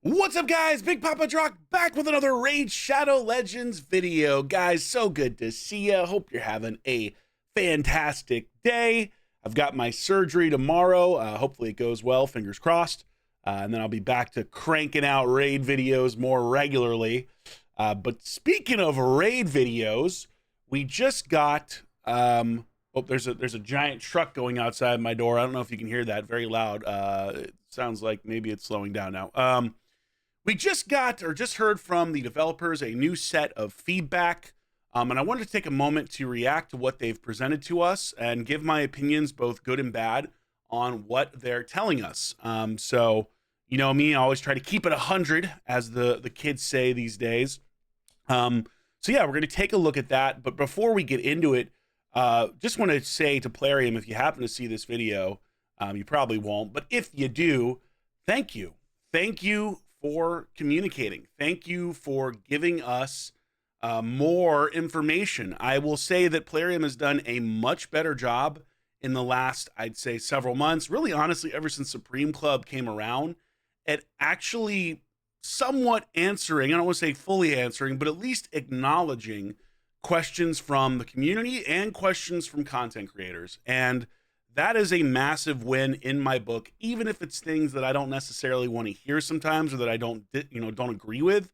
What's up, guys? Big Papa Drock back with another Raid Shadow Legends video. Guys, so good to see ya. Hope you're having a fantastic day. I've got my surgery tomorrow. Hopefully it goes well, fingers crossed. And then I'll be back to cranking out raid videos more regularly. But speaking of raid videos, we just got... oh, there's a giant truck going outside my door. I don't know if you can hear that. Very loud. It sounds like maybe it's slowing down now. We just heard from the developers a new set of feedback, and I wanted to take a moment to react to what they've presented to us and give my opinions, both good and bad, on what they're telling us. So, you know me, I always try to keep it 100, as the kids say these days. So yeah, we're going to take a look at that, but before we get into it, just want to say to Plarium, if you happen to see this video, you probably won't, but if you do, thank you. Thank you for communicating. Thank you for giving us more information. I will say that Plarium has done a much better job in the last, I'd say, several months, really honestly, ever since Supreme Club came around, at actually somewhat answering, I don't want to say fully answering, but at least acknowledging questions from the community and questions from content creators. And that is a massive win in my book, even if it's things that I don't necessarily want to hear sometimes, or that I don't agree with.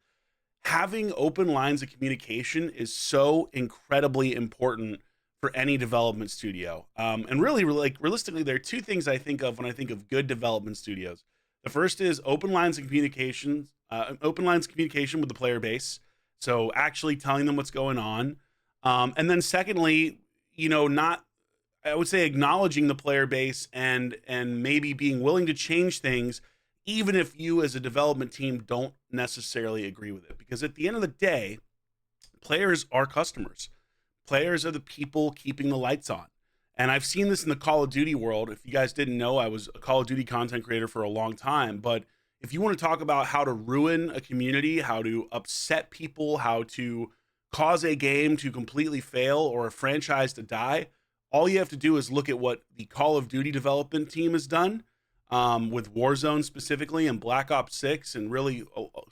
Having open lines of communication is so incredibly important for any development studio. And really, like, realistically, there are two things I think of when I think of good development studios. The first is open lines of communication with the player base. So actually telling them what's going on. And then secondly, I would say acknowledging the player base and maybe being willing to change things, even if you as a development team don't necessarily agree with it. Because at the end of the day, players are customers. Players are the people keeping the lights on. And I've seen this in the Call of Duty world. If you guys didn't know, I was a Call of Duty content creator for a long time. But if you want to talk about how to ruin a community, how to upset people, how to cause a game to completely fail or a franchise to die, all you have to do is look at what the Call of Duty development team has done with Warzone specifically and Black Ops 6 and really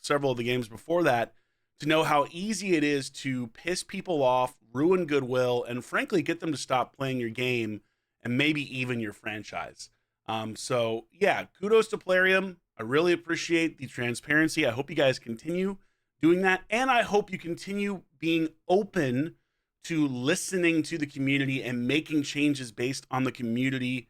several of the games before that, to know how easy it is to piss people off, ruin goodwill, and frankly get them to stop playing your game and maybe even your franchise. So yeah, kudos to Plarium. I really appreciate the transparency. I hope you guys continue doing that, and I hope you continue being open to listening to the community and making changes based on the community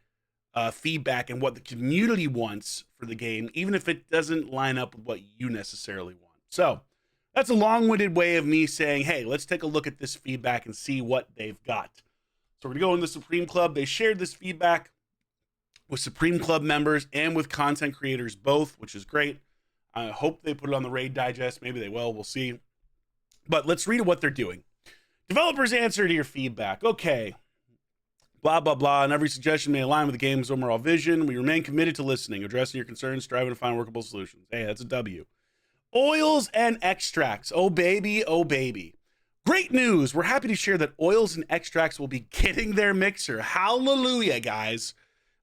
feedback and what the community wants for the game, even if it doesn't line up with what you necessarily want. So that's a long-winded way of me saying, hey, let's take a look at this feedback and see what they've got. So we're gonna go in the Supreme Club. They shared this feedback with Supreme Club members and with content creators both, which is great. I hope they put it on the Raid Digest. Maybe they will, we'll see. But let's read what they're doing. Developers answer to your feedback. Okay. Blah, blah, blah. And every suggestion may align with the game's overall vision. We remain committed to listening, addressing your concerns, striving to find workable solutions. Hey, that's a W. Oils and extracts. Oh, baby. Oh, baby. Great news. We're happy to share that oils and extracts will be getting their mixer. Hallelujah, guys.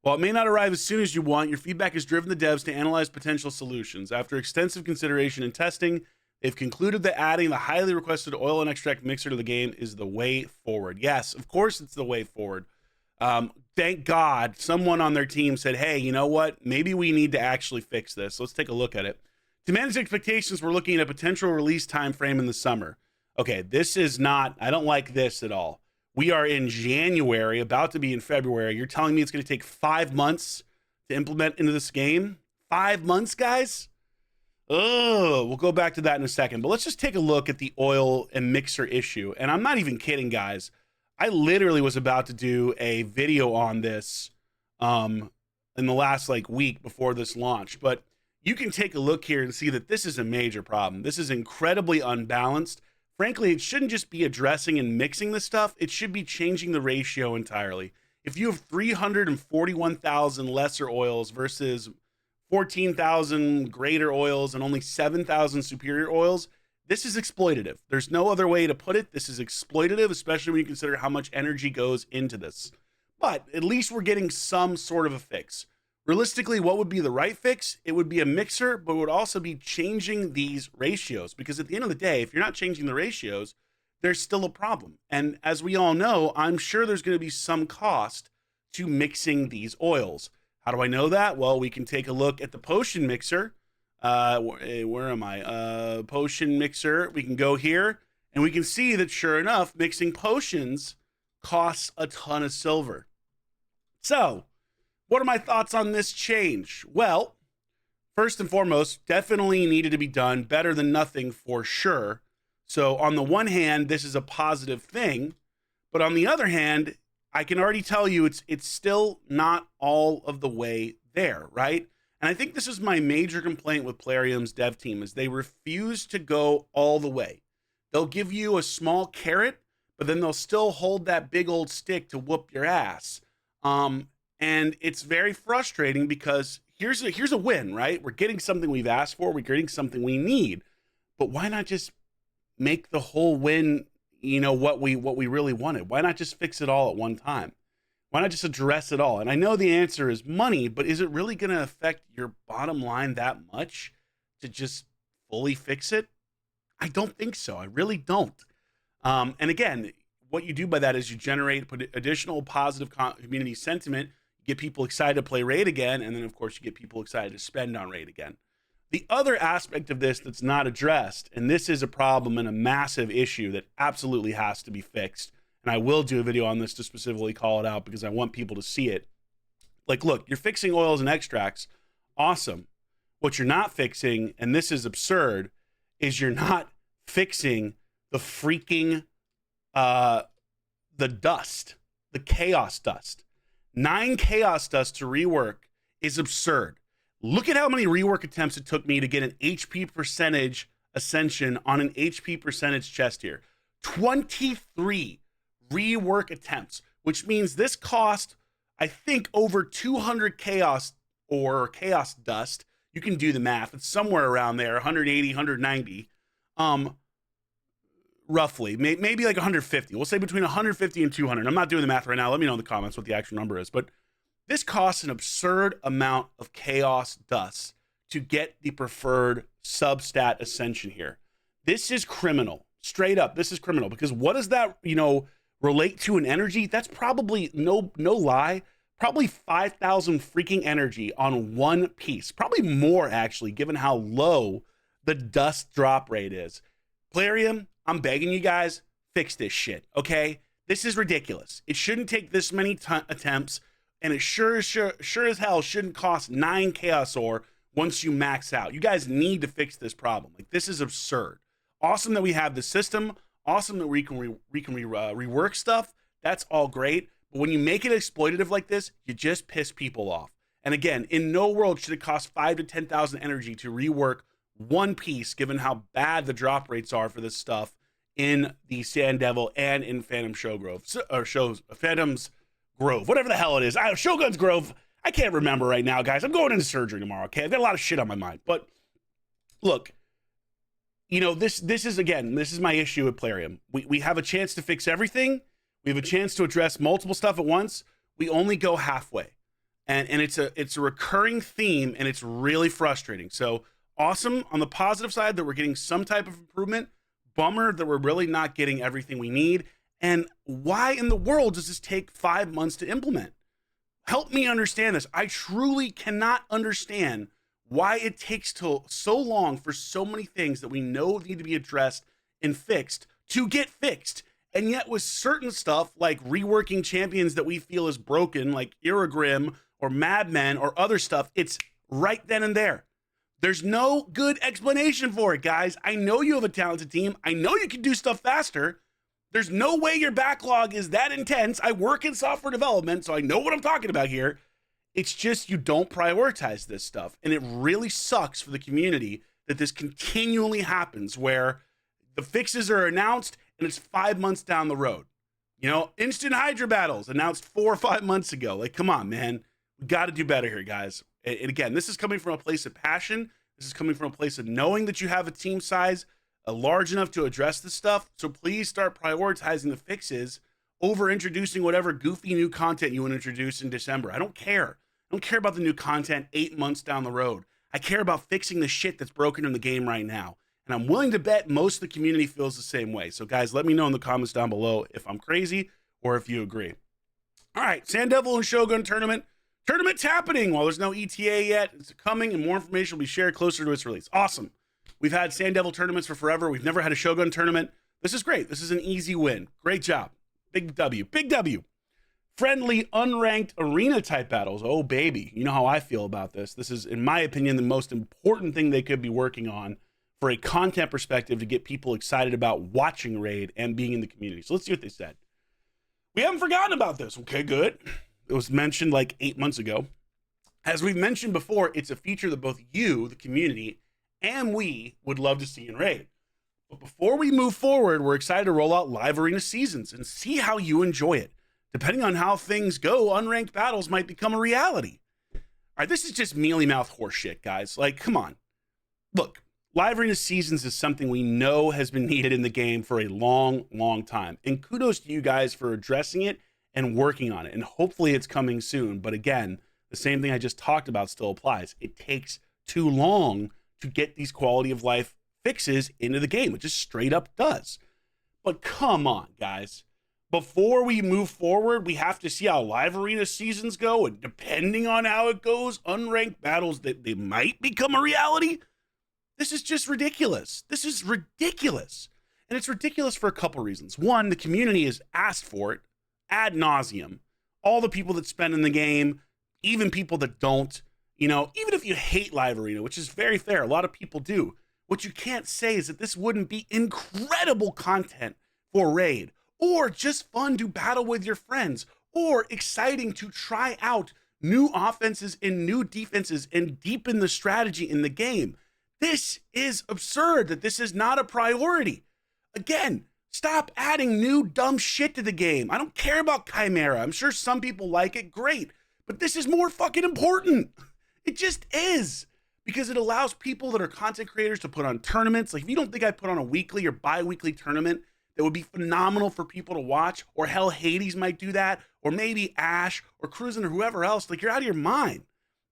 While it may not arrive as soon as you want, your feedback has driven the devs to analyze potential solutions. After extensive consideration and testing, they've concluded that adding the highly requested oil and extract mixer to the game is the way forward. Yes, of course it's the way forward. Thank God someone on their team said, hey, you know what? Maybe we need to actually fix this. Let's take a look at it. To manage expectations, we're looking at a potential release time frame in the summer. Okay, this is not, I don't like this at all. We are in January, about to be in February. You're telling me it's going to take 5 months to implement into this game? 5 months, guys? Oh, we'll go back to that in a second. But let's just take a look at the oil and mixer issue. And I'm not even kidding, guys. I literally was about to do a video on this in the last week before this launch. But you can take a look here and see that this is a major problem. This is incredibly unbalanced. Frankly, it shouldn't just be addressing and mixing this stuff. It should be changing the ratio entirely. If you have 341,000 lesser oils versus 14,000 greater oils and only 7,000 superior oils, this is exploitative. There's no other way to put it. This is exploitative, especially when you consider how much energy goes into this. But at least we're getting some sort of a fix. Realistically, what would be the right fix? It would be a mixer, but it would also be changing these ratios, because at the end of the day, if you're not changing the ratios, there's still a problem. And as we all know, I'm sure there's going to be some cost to mixing these oils. How do I know that? Well, we can take a look at the potion mixer. Where am I? Potion mixer. We can go here and we can see that sure enough, mixing potions costs a ton of silver. So, what are my thoughts on this change? Well, first and foremost, definitely needed to be done. Better than nothing for sure. So on the one hand, this is a positive thing, but on the other hand, I can already tell you it's still not all of the way there, right? And I think this is my major complaint with Plarium's dev team, is they refuse to go all the way. They'll give you a small carrot, but then they'll still hold that big old stick to whoop your ass. And it's very frustrating, because here's a win, right? We're getting something we've asked for, we're getting something we need, but why not just make the whole win, you know, what we really wanted? Why not just fix it all at one time? Why not just address it all? And I know the answer is money, but is it really going to affect your bottom line that much to just fully fix it? I don't think so. I really don't. And again, what you do by that is you put additional positive community sentiment, get people excited to play Raid again, and then of course you get people excited to spend on Raid again. The other aspect of this that's not addressed, and this is a problem and a massive issue that absolutely has to be fixed, and I will do a video on this to specifically call it out because I want people to see it. Like, look, you're fixing oils and extracts. Awesome. What you're not fixing, and this is absurd, is you're not fixing the freaking, the dust, the chaos dust. 9 chaos dust to rework is absurd. Look at how many rework attempts it took me to get an HP percentage ascension on an HP percentage chest here. 23 rework attempts, which means this cost, I think, over 200 chaos or chaos dust. You can do the math. It's somewhere around there, 180, 190, roughly. Maybe like 150. We'll say between 150 and 200. I'm not doing the math right now. Let me know in the comments what the actual number is. But this costs an absurd amount of chaos dust to get the preferred substat ascension here. This is criminal. Straight up, this is criminal, because what does that, relate to in energy? That's probably, no lie, probably 5,000 freaking energy on one piece. Probably more, actually, given how low the dust drop rate is. Plarium, I'm begging you guys, fix this shit, okay? This is ridiculous. It shouldn't take this many attempts. And it sure as hell shouldn't cost 9 chaos ore once you max out. You guys need to fix this problem. Like, this is absurd. Awesome that we have the system. Awesome that we can rework stuff. That's all great. But when you make it exploitative like this, you just piss people off. And again, in no world should it cost 5,000 to 10,000 energy to rework one piece, given how bad the drop rates are for this stuff in the Sand Devil and in Phantom's Grove, whatever the hell it is. Shogun's Grove. I can't remember right now, guys. I'm going into surgery tomorrow, okay? I've got a lot of shit on my mind. But look, this is my issue with Plarium. We have a chance to fix everything. We have a chance to address multiple stuff at once. We only go halfway. And it's a recurring theme, and it's really frustrating. So awesome on the positive side that we're getting some type of improvement. Bummer that we're really not getting everything we need. And why in the world does this take 5 months to implement? Help me understand this. I truly cannot understand why it takes so long for so many things that we know need to be addressed and fixed to get fixed. And yet with certain stuff like reworking champions that we feel is broken, like Iragrim or Madmen or other stuff, it's right then and there. There's no good explanation for it, guys. I know you have a talented team. I know you can do stuff faster. There's no way your backlog is that intense. I work in software development, so I know what I'm talking about here. It's just you don't prioritize this stuff. And it really sucks for the community that this continually happens, where the fixes are announced and it's 5 months down the road. Instant Hydra battles announced 4 or 5 months ago. Like, come on, man. We got to do better here, guys. And again, this is coming from a place of passion. This is coming from a place of knowing that you have a team size large enough to address this stuff. So please start prioritizing the fixes over introducing whatever goofy new content you want to introduce in December. I don't care don't care about the new content 8 months down the road. I care about fixing the shit that's broken in the game right now. And I'm willing to bet most of the community feels the same way. So guys, let me know in the comments down below if I'm crazy or if you agree. All right, Sand Devil and Shogun tournament. Tournament's happening. While there's no ETA yet, it's coming and more information will be shared closer to its release. Awesome. We've had Sand Devil tournaments for forever. We've never had a Shogun tournament. This is great. This is an easy win. Great job. Big W. Big W. Friendly, unranked arena type battles. Oh, baby. You know how I feel about this. This is, in my opinion, the most important thing they could be working on for a content perspective to get people excited about watching Raid and being in the community. So let's see what they said. We haven't forgotten about this. Okay, good. It was mentioned like 8 months ago. As we've mentioned before, it's a feature that both you, the community, and we would love to see in Raid. But before we move forward, we're excited to roll out live arena seasons and see how you enjoy it. Depending on how things go, unranked battles might become a reality. All right, this is just mealy mouth horseshit, guys. Like, come on. Look, live arena seasons is something we know has been needed in the game for a long, long time. And kudos to you guys for addressing it and working on it. And hopefully it's coming soon. But again, the same thing I just talked about still applies. It takes too long to get these quality of life fixes into the game. It just straight up does. But come on, guys. Before we move forward, we have to see how live arena seasons go. And depending on how it goes, unranked battles, that they might become a reality. This is just ridiculous. This is ridiculous. And it's ridiculous for a couple reasons. One, the community has asked for it ad nauseum. All the people that spend in the game, even people that don't, you know, even if you hate live arena, which is very fair, a lot of people do. What you can't say is that this wouldn't be incredible content for Raid, or just fun to battle with your friends, or exciting to try out new offenses and new defenses and deepen the strategy in the game. This is absurd that this is not a priority. Again, stop adding new dumb shit to the game. I don't care about Chimera. I'm sure some people like it, great, but this is more fucking important. It just is. Because it allows people that are content creators to put on tournaments. Like, if you don't think I put on a weekly or bi-weekly tournament that would be phenomenal for people to watch, or hell, Hades might do that, or maybe Ash or Cruisin' or whoever else, like, you're out of your mind.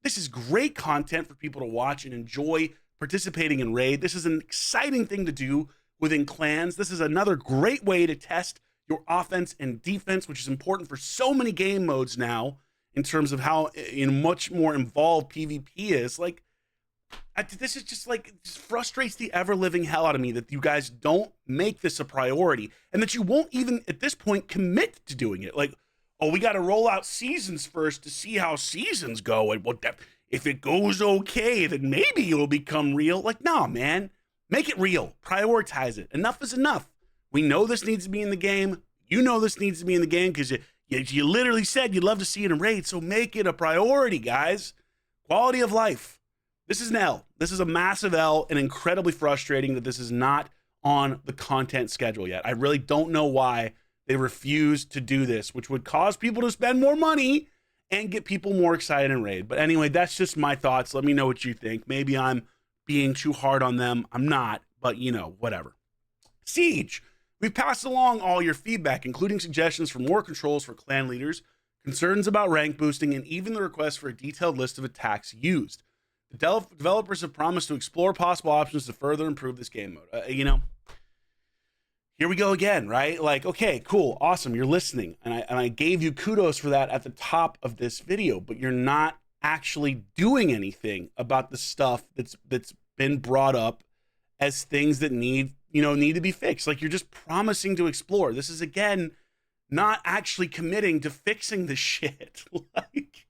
This is great content for people to watch and enjoy participating in Raid. This is an exciting thing to do within clans. This is another great way to test your offense and defense, which is important for so many game modes now in terms of how much more involved PvP is. Like, this is just like, it just frustrates the ever-living hell out of me that you guys don't make this a priority, and that you won't even at this point commit to doing it. Like, oh, we got to roll out seasons first to see how seasons go, and if it goes okay, then maybe it'll become real. Like, no, man, make it real. Prioritize it. Enough is enough. We know this needs to be in the game. You know this needs to be in the game because you literally said you'd love to see it in Raid, so make it a priority, guys. Quality of life. This is an L. This is a massive L, and incredibly frustrating that this is not on the content schedule yet. I really don't know why they refuse to do this, which would cause people to spend more money and get people more excited in Raid. But anyway, that's just my thoughts. Let me know what you think. Maybe I'm being too hard on them. I'm not, but you know, whatever. Siege. We've passed along all your feedback, including suggestions for more controls for clan leaders, concerns about rank boosting, and even the request for a detailed list of attacks used. The developers have promised to explore possible options to further improve this game mode. You know, here we go again, right? Like, okay, cool, awesome, you're listening. And I gave you kudos for that at the top of this video, but you're not actually doing anything about the stuff that's been brought up as things that need to be fixed. Like, you're just promising to explore. This is, again, not actually committing to fixing the shit. Like,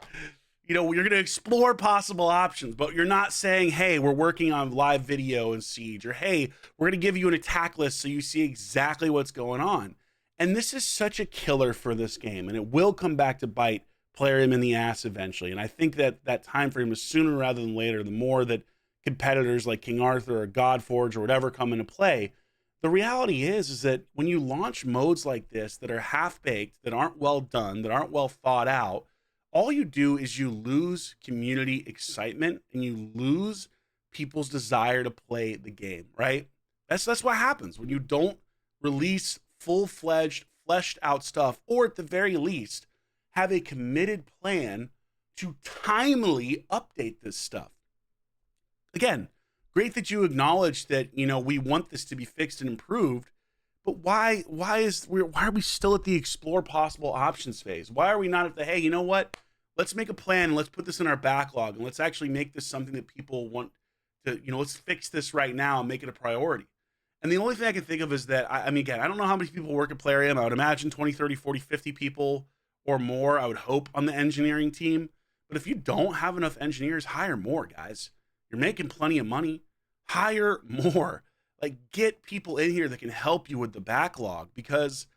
you know, you're going to explore possible options, but you're not saying, hey, we're working on live video in Siege, or hey, we're going to give you an attack list so you see exactly what's going on. And this is such a killer for this game, and it will come back to bite Plarium in the ass eventually. And I think that that time frame is sooner rather than later. The more that competitors like King Arthur or Godforge or whatever come into play, the reality is that when you launch modes like this that are half-baked, that aren't well done, that aren't well thought out, all you do is you lose community excitement and you lose people's desire to play the game, right? That's what happens when you don't release full-fledged, fleshed out stuff, or at the very least, have a committed plan to timely update this stuff. Again, great that you acknowledge that, you know, we want this to be fixed and improved, but why are we still at the explore possible options phase? Why are we not at the, hey, you know what? Let's make a plan and let's put this in our backlog and let's actually make this something that people want to, you know, let's fix this right now and make it a priority. And the only thing I can think of is that, I mean, again, I don't know how many people work at Plarium. I would imagine 20, 30, 40, 50 people or more, I would hope, on the engineering team. But if you don't have enough engineers, hire more, guys. You're making plenty of money. Hire more. Like, get people in here that can help you with the backlog, because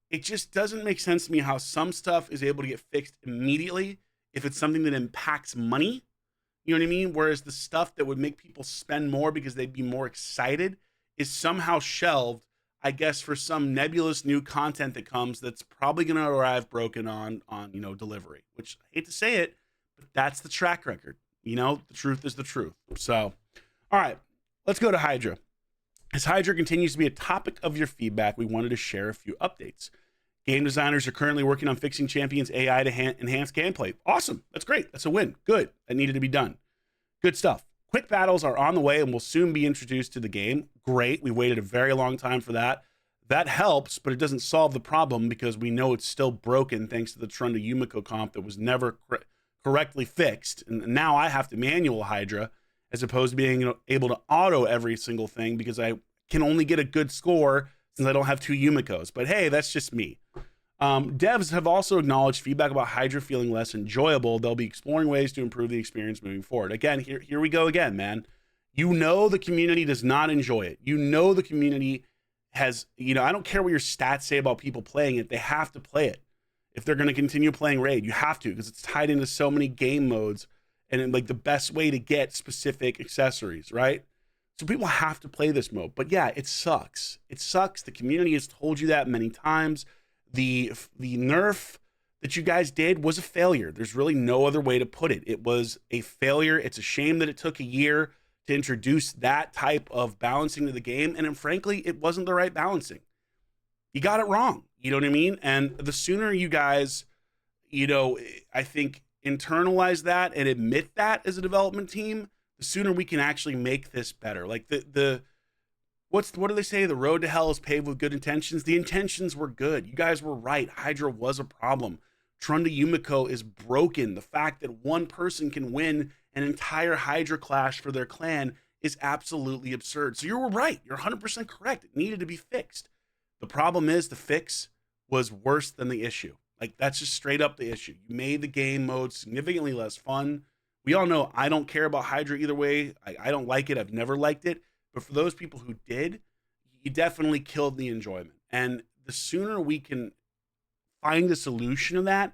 it just doesn't make sense to me how some stuff is able to get fixed immediately if it's something that impacts money. You know what I mean? Whereas the stuff that would make people spend more because they'd be more excited is somehow shelved, I guess, for some nebulous new content that comes that's probably going to arrive broken on you know, delivery, which I hate to say it, but that's the track record. You know, the truth is the truth. So, all right, let's go to Hydra. As Hydra continues to be a topic of your feedback, we wanted to share a few updates. Game designers are currently working on fixing Champions AI to enhance gameplay. Awesome. That's great. That's a win. Good. That needed to be done. Good stuff. Quick battles are on the way and will soon be introduced to the game. Great. We waited a very long time for that. That helps, but it doesn't solve the problem because we know it's still broken thanks to the Trunda Yumiko comp that was never correctly fixed. And now I have to manual Hydra as opposed to being able to auto every single thing because I can only get a good score since I don't have 2 Yumikos. But hey, that's just me. Devs have also acknowledged feedback about Hydra feeling less enjoyable. They'll be exploring ways to improve the experience moving forward. Again, here we go again, man. You know the community does not enjoy it. You know the community has, you know, I don't care what your stats say about people playing it. They have to play it. If they're going to continue playing Raid, you have to, because it's tied into so many game modes and like the best way to get specific accessories, right? So people have to play this mode. But yeah, it sucks. It sucks. The community has told you that many times. The nerf that you guys did was a failure. There's really no other way to put it. It was a failure. It's a shame that it took a year to introduce that type of balancing to the game. And frankly, it wasn't the right balancing. You got it wrong. You know what I mean? And the sooner you guys, you know, I think internalize that and admit that as a development team, the sooner we can actually make this better. Like what do they say? The road to hell is paved with good intentions. The intentions were good. You guys were right. Hydra was a problem. Trunda Yumiko is broken. The fact that one person can win an entire Hydra clash for their clan is absolutely absurd. So you were right. You're 100% correct. It needed to be fixed. The problem is the fix was worse than the issue. Like, that's just straight up the issue. You made the game mode significantly less fun. We all know I don't care about Hydra either way. I don't like it. I've never liked it. But for those people who did, you definitely killed the enjoyment. And the sooner we can find a solution to that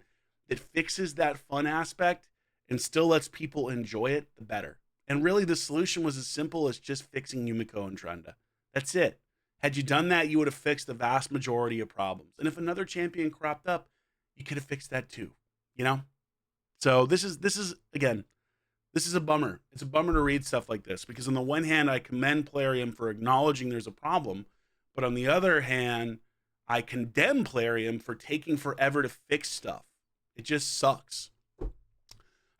fixes that fun aspect and still lets people enjoy it, the better. And really, the solution was as simple as just fixing Yumiko and Trunda. That's it. Had you done that, you would have fixed the vast majority of problems. And if another champion cropped up, you could have fixed that too, you know? So this is again, this is a bummer. It's a bummer to read stuff like this because on the one hand, I commend Plarium for acknowledging there's a problem, but on the other hand, I condemn Plarium for taking forever to fix stuff. It just sucks.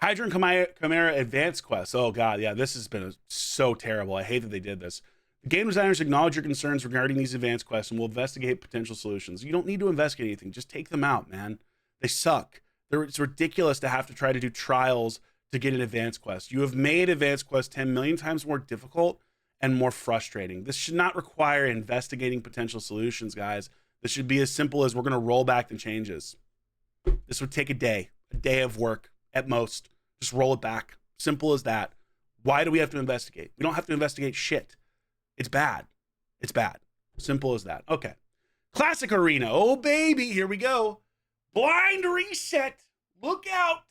Hydra and Chimera Advanced Quest. Oh God, yeah, this has been so terrible. I hate that they did this. The game designers acknowledge your concerns regarding these advanced quests and will investigate potential solutions. You don't need to investigate anything. Just take them out, man. They suck. It's ridiculous to have to try to do trials to get an advanced quest. You have made advanced quest 10 million times more difficult and more frustrating. This should not require investigating potential solutions, guys. This should be as simple as we're going to roll back the changes. This would take a day of work at most. Just roll it back. Simple as that. Why do we have to investigate? We don't have to investigate shit. It's bad. It's bad. Simple as that. Okay. Classic Arena. Oh, baby. Here we go. Blind reset. Look out.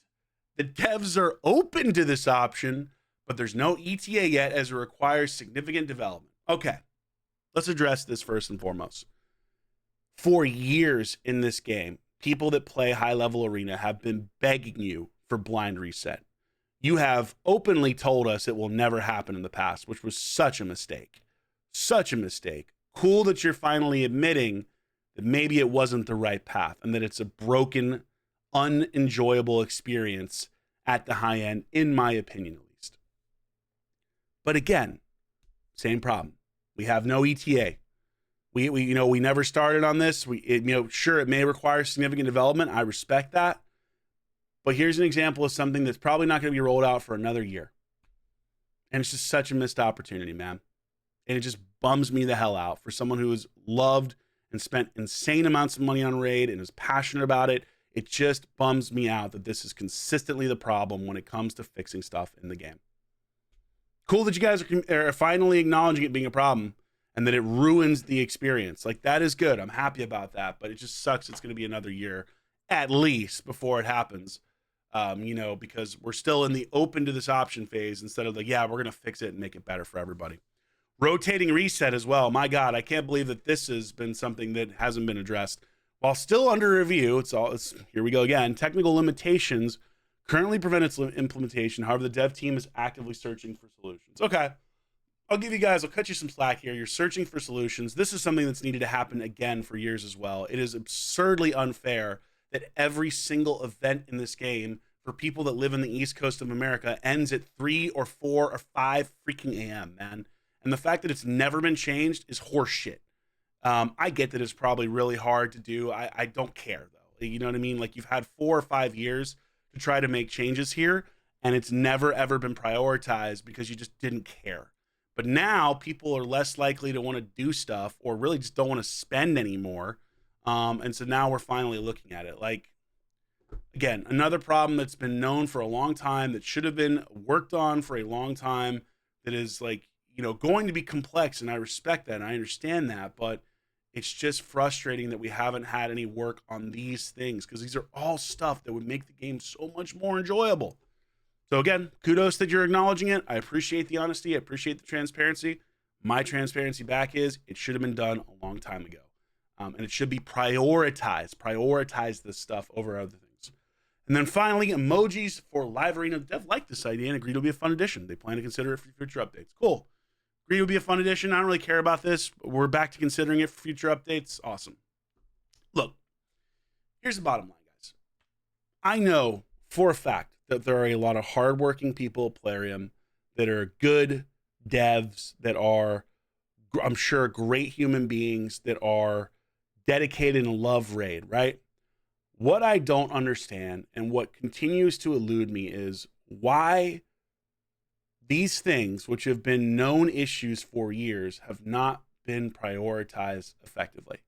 The devs are open to this option, but there's no ETA yet as it requires significant development. Okay. Let's address this first and foremost. For years in this game, people that play high-level Arena have been begging you for blind reset. You have openly told us it will never happen in the past, which was such a mistake. Such a mistake. Cool that you're finally admitting that maybe it wasn't the right path and that it's a broken, unenjoyable experience at the high end, in my opinion at least. But again, same problem. We have no ETA. We never started on this. Sure, it may require significant development. I respect that. But here's an example of something that's probably not going to be rolled out for another year. And it's just such a missed opportunity, man. And it just bums me the hell out for someone who has loved and spent insane amounts of money on Raid and is passionate about it. It just bums me out that this is consistently the problem when it comes to fixing stuff in the game. Cool that you guys are finally acknowledging it being a problem and that it ruins the experience. Like, that is good. I'm happy about that, but it just sucks. It's going to be another year at least before it happens. Because we're still in the open to this option phase instead of like, yeah, we're going to fix it and make it better for everybody. Rotating reset as well. My God, I can't believe that this has been something that hasn't been addressed. While still under review, here we go again. Technical limitations currently prevent its implementation. However, the dev team is actively searching for solutions. Okay, I'll cut you some slack here. You're searching for solutions. This is something that's needed to happen again for years as well. It is absurdly unfair that every single event in this game for people that live in the East Coast of America ends at 3 or 4 or 5 freaking a.m., man. And the fact that it's never been changed is horseshit. I get that it's probably really hard to do. I don't care, though. You know what I mean? Like, you've had 4 or 5 years to try to make changes here, and it's never, ever been prioritized because you just didn't care. But now people are less likely to want to do stuff or really just don't want to spend anymore. And so now we're finally looking at it. Like, again, another problem that's been known for a long time, that should have been worked on for a long time, that is like, going to be complex. And I respect that and I understand that, but it's just frustrating that we haven't had any work on these things, because these are all stuff that would make the game so much more enjoyable. So again, kudos that you're acknowledging it. I appreciate the honesty. I appreciate the transparency. My transparency back is it should have been done a long time ago. And it should be prioritized. Prioritize this stuff over other things. And then finally, emojis for Live Arena. The dev liked this idea and agreed it'll be a fun addition. They plan to consider it for future updates. Cool. Agreed it'll be a fun addition. I don't really care about this, but we're back to considering it for future updates. Awesome. Look, here's the bottom line, guys. I know for a fact that there are a lot of hardworking people at Plarium that are good devs, that are, I'm sure, great human beings, that are dedicated and love Raid, right? What I don't understand and what continues to elude me is why these things, which have been known issues for years, have not been prioritized effectively.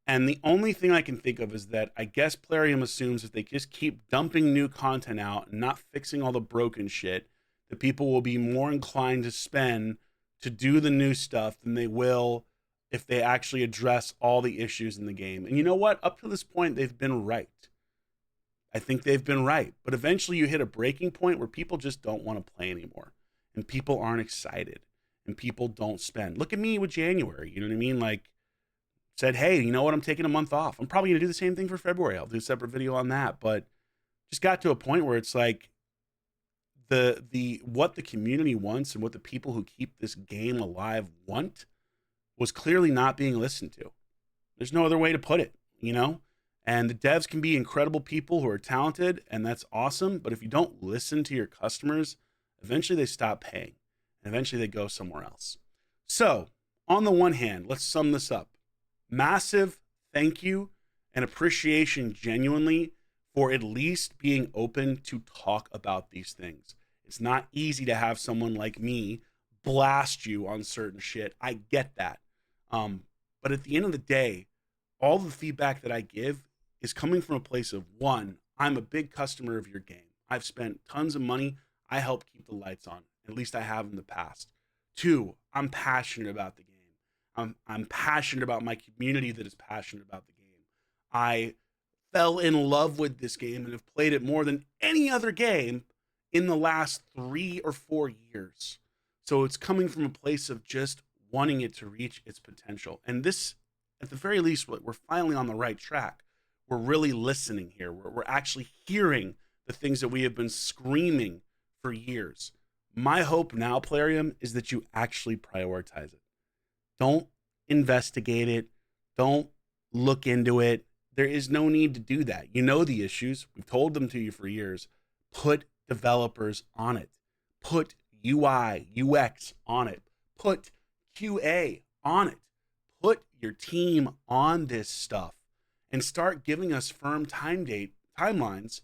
And the only thing I can think of is that I guess Plarium assumes if they just keep dumping new content out and not fixing all the broken shit, that people will be more inclined to spend to do the new stuff than they will if they actually address all the issues in the game. And you know what? Up to this point, they've been right. I think they've been right. But eventually you hit a breaking point where people just don't want to play anymore. And people aren't excited. And people don't spend. Look at me with January. You know what I mean? Like, said, hey, you know what? I'm taking a month off. I'm probably going to do the same thing for February. I'll do a separate video on that. But just got to a point where it's like the what the community wants and what the people who keep this game alive want was clearly not being listened to. There's no other way to put it, And the devs can be incredible people who are talented, and that's awesome. But if you don't listen to your customers, eventually they stop paying. And eventually they go somewhere else. So, on the one hand, let's sum this up. Massive thank you and appreciation genuinely for at least being open to talk about these things. It's not easy to have someone like me blast you on certain shit. I get that. But at the end of the day, all the feedback that I give is coming from a place of, one, I'm a big customer of your game. I've spent tons of money. I help keep the lights on. At least I have in the past. Two, I'm passionate about the game. I'm passionate about my community that is passionate about the game. I fell in love with this game and have played it more than any other game in the last 3 or 4 years. So it's coming from a place of just wanting it to reach its potential. And this, at the very least, we're finally on the right track. We're really listening here. We're actually hearing the things that we have been screaming for years. My hope now, Plarium, is that you actually prioritize it. Don't investigate it. Don't look into it. There is no need to do that. You know the issues. We've told them to you for years. Put developers on it. Put UI, UX on it. Put QA on it. Put your team on this stuff and start giving us firm timelines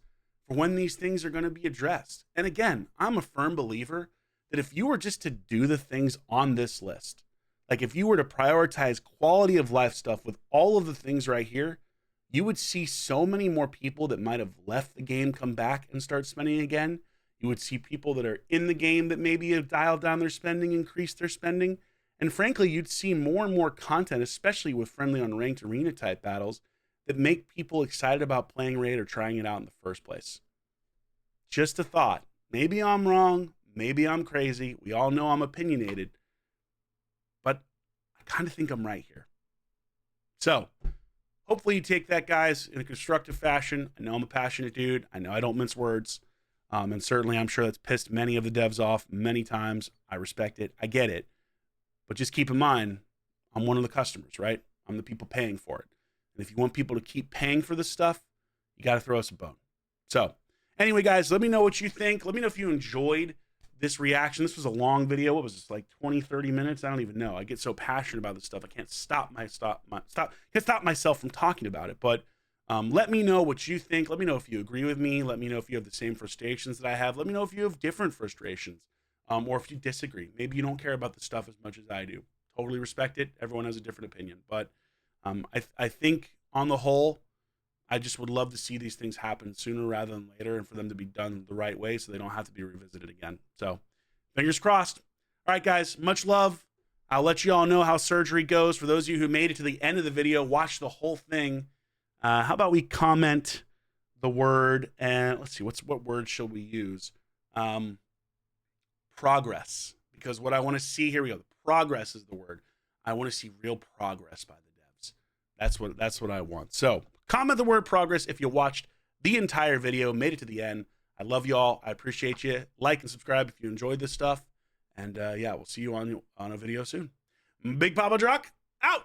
for when these things are going to be addressed. And again, I'm a firm believer that if you were just to do the things on this list, like if you were to prioritize quality of life stuff with all of the things right here, you would see so many more people that might have left the game come back and start spending again. You would see people that are in the game that maybe have dialed down their spending, increased their spending. And frankly, you'd see more and more content, especially with friendly unranked arena type battles, that make people excited about playing Raid or trying it out in the first place. Just a thought. Maybe I'm wrong. Maybe I'm crazy. We all know I'm opinionated. But I kind of think I'm right here. So hopefully you take that, guys, in a constructive fashion. I know I'm a passionate dude. I know I don't mince words. And certainly I'm sure that's pissed many of the devs off many times. I respect it. I get it. But just keep in mind, I'm one of the customers, right? I'm the people paying for it. And if you want people to keep paying for this stuff, you got to throw us a bone. So anyway, guys, let me know what you think. Let me know if you enjoyed this reaction. This was a long video. What was this, like 20, 30 minutes? I don't even know. I get so passionate about this stuff. I can't stop myself from talking about it. But let me know what you think. Let me know if you agree with me. Let me know if you have the same frustrations that I have. Let me know if you have different frustrations, or if you disagree. Maybe you don't care about the stuff as much as I do. Totally respect it. Everyone has a different opinion. But I think on the whole, I just would love to see these things happen sooner rather than later, and for them to be done the right way so they don't have to be revisited again. So fingers crossed. All right, guys, much love. I'll let you all know how surgery goes. For those of you who made it to the end of the video, watch the whole thing. How about we comment the word, and let's see, what word shall we use? Progress. Because what I want to see, here we go. Progress is the word. I want to see real progress by the devs. That's what I want. So comment the word progress if you watched the entire video, made it to the end. I love you all. I appreciate you. Like and subscribe if you enjoyed this stuff. And yeah, we'll see you on a video soon. Big Papa Drock, out.